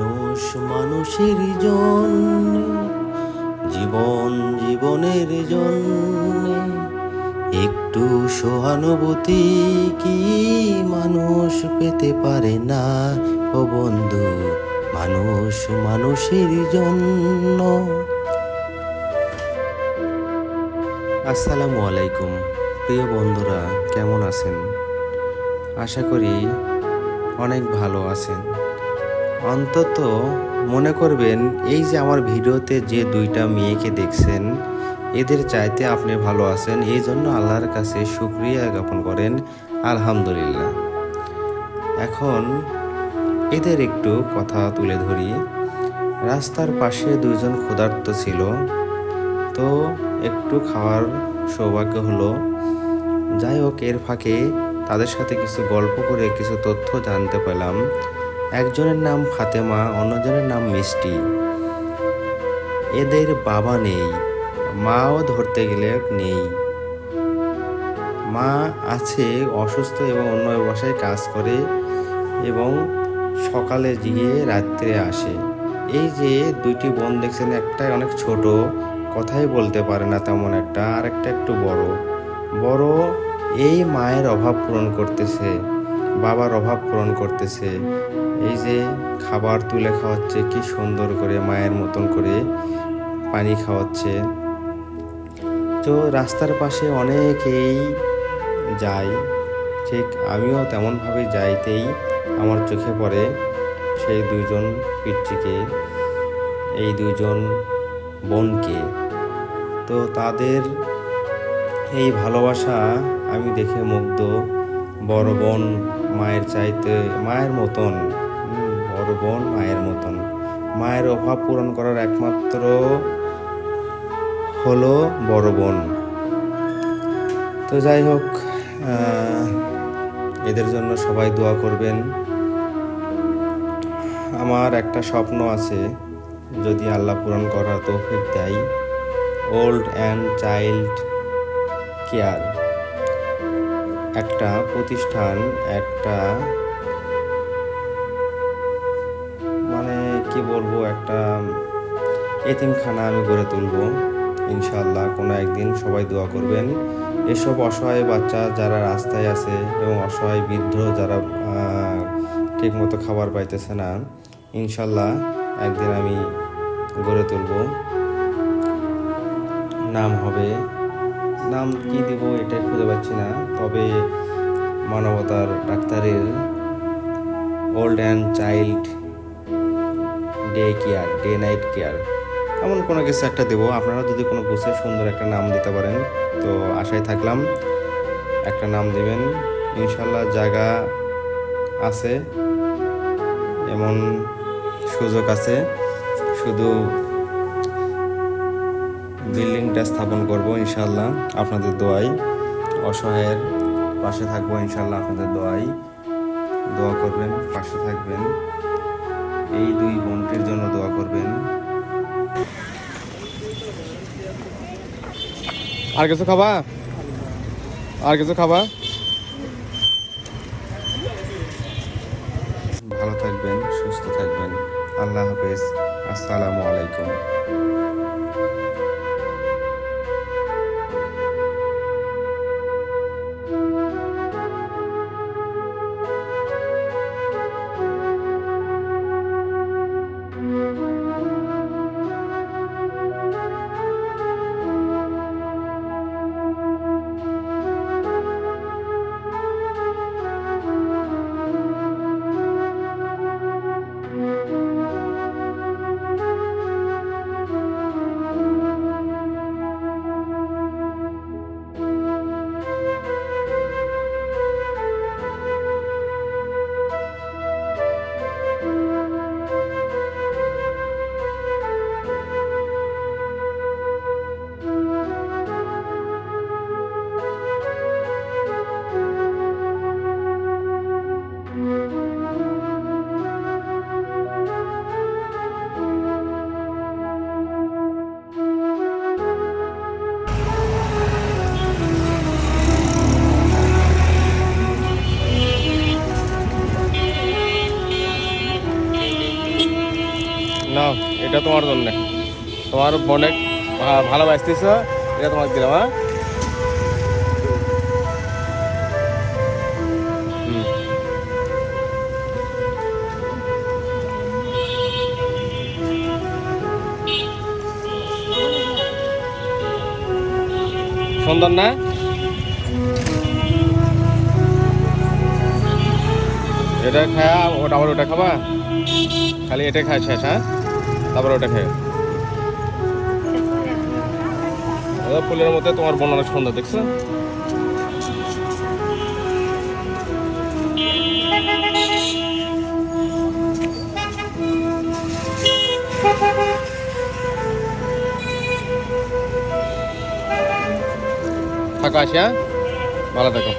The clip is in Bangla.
মানুষ মানুষের জন্য, জীবন জীবনের জন্য একটু সহানুভূতি কি মানুষ পেতে পারে না? ও বন্ধু, মানুষ মানুষের জন্য। আসসালামু আলাইকুম প্রিয় বন্ধুরা, কেমন আছেন? আশা করি অনেক ভালো আছেন। অন্তত মনে করবেন, এই যে আমার ভিডিওতে যে দুইটা মেয়েকে দেখছেন, এদের চাইতে আপনি ভালো আছেন, এই জন্য আল্লাহর কাছে শুকরিয়া জ্ঞাপন করেন, আলহামদুলিল্লাহ। এখন এদের একটু কথা তুলে ধরি। রাস্তার পাশে দুইজন ক্ষুধার্ত ছিল, তো একটু খাওয়ার সৌভাগ্য হলো। যাই হোক, এর ফাঁকে তাদের সাথে কিছু গল্প করে কিছু তথ্য জানতে পেলাম। একজনের নাম ফাতেমা, অন্যজনের নাম মিষ্টি। এদের বাবা নেই, মাও ধরতে গেলে নেই। মা আছে অসুস্থ এবং অন্য বাসায় কাজ করে এবং সকালে গিয়ে রাত্রে আসে। এই যে দুইটি বোন দেখছেন, একটা অনেক ছোট, কথাই বলতে পারে না তেমন একটা, আর একটা একটু বড়। বড় এই মায়ের অভাব পূরণ করতেছে, বাবার অভাব পূরণ করতেছে। এই যে খাবার তুলে খাওয়াচ্ছে, কি সুন্দর করে মায়ের মতন করে পানি খাওয়াচ্ছে। তো রাস্তার পাশে অনেকেই যায়, ঠিক আমিও তেমনভাবে যাইতেই আমার চোখে পড়ে সেই দুইজন পিচ্চিকে, এই দুইজন বোনকে। তো তাদের এই ভালোবাসা আমি দেখে মুগ্ধ। বড় বোন মায়ের চাইতে মায়ের মতন, বড় বোন মায়ের মতন। মায়ের অভাব পূরণ করার একমাত্র হলো বড় বোন। তো যাই হোক, এদের জন্য সবাই দোয়া করবেন। আমার একটা স্বপ্ন আছে, যদি আল্লাহ পূরণ করার তৌফিক দেয়, ওল্ড অ্যান্ড চাইল্ড কেয়ার একটা প্রতিষ্ঠান, একটা মানে কি বলবো, একটা এতিমখানা আমি গড়ে তুলব ইনশাআল্লাহ কোনো একদিন। সবাই দোয়া করবেন। এসব অসহায় বাচ্চা যারা রাস্তায় আছে এবং অসহায় বৃদ্ধ যারা ঠিকমতো খাবার পাইতেছে না, ইনশাআল্লাহ একদিন আমি গড়ে তুলব। নাম হবে, নাম কি দিব এটাই খুঁজে পাচ্ছি না, তবে মানবতার ডাক্তারের old and child day care, day night care, এমন কোনো কিছু একটা দেবো। আপনারা যদি কোনো বুঝে সুন্দর একটা নাম দিতে পারেন তো আশায় থাকলাম। একটা নাম দিবেন ইনশাল্লাহ। জায়গা আছে, এমন সুযোগ আছে, শুধু বিল্ডিংটা স্থাপন করব ইনশাল্লাহ আপনাদের দোয়াই। অসহায়ের পাশে থাকবো ইনশাল্লাহ আপনাদের দোয়াই। দোয়া করবেন, পাশে থাকবেন। এই দুই বোনটির জন্য দোয়া করবেন। আর কিছু খাবা? আর কিছু খাবা? ভালো থাকবেন, সুস্থ থাকবেন। আল্লাহ হাফেজ। আসসালামু আলাইকুম। না, এটা তোমার জন্য। তোমার বোনে ভালোবাসতেছ, এটা তোমাকে দিলাম। হ্যাঁ হুম। সুন্দর না? এটা খায়া ওটা আবার ওটা খাবা? খালি এটা খায় শেষ? হ্যাঁ, তারপর ওটা খায়। ফুলের মধ্যে তোমার বোন অনেক সুন্দর, দেখছো? থাকো, আসি। হ্যাঁ, ভালো থাকো।